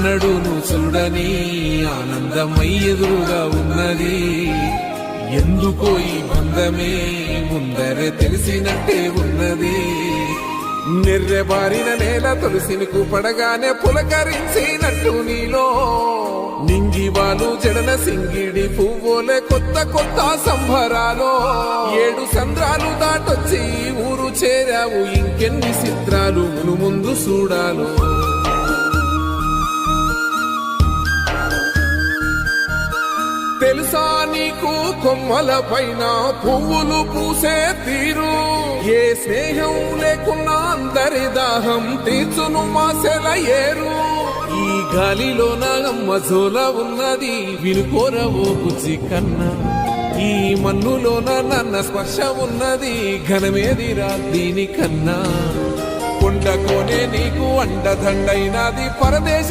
ఎన్నడూను చూడని ఆనందమై ఎదురుగా ఉన్నది. ఎందుకో ఈ బంధమే ముందరే తెలిసినట్టే ఉన్నది. నిర్రెబారిన నేల తులసిని పడగానే పులకరించినట్టు నీలో నింగివాలు జడన సింగిడి పువ్వులే కొత్త కొత్త సంబరాలో. 7 సంద్రాలు దాటొచ్చి ఊరు చేరావు, ఇంకెన్ని చిత్రాలు మును ముందు చూడాలో. తెలుసా నీకు కొమ్మల పైన పువ్వులు పూసే తీరు? ఏ స్నేహం లేకున్నా అందరి దాహం తీర్చును మాసెల ఏరు. ఈ గాలిలోన మజోల ఉన్నది వినుకోరవో బుజ్జి కన్నా. ఈ మన్నులోన నన్న స్పర్శ ఉన్నది ఘనమేదిరా దీనికన్నా. కొండకోనే నీకు అండదండైనది పరదేశ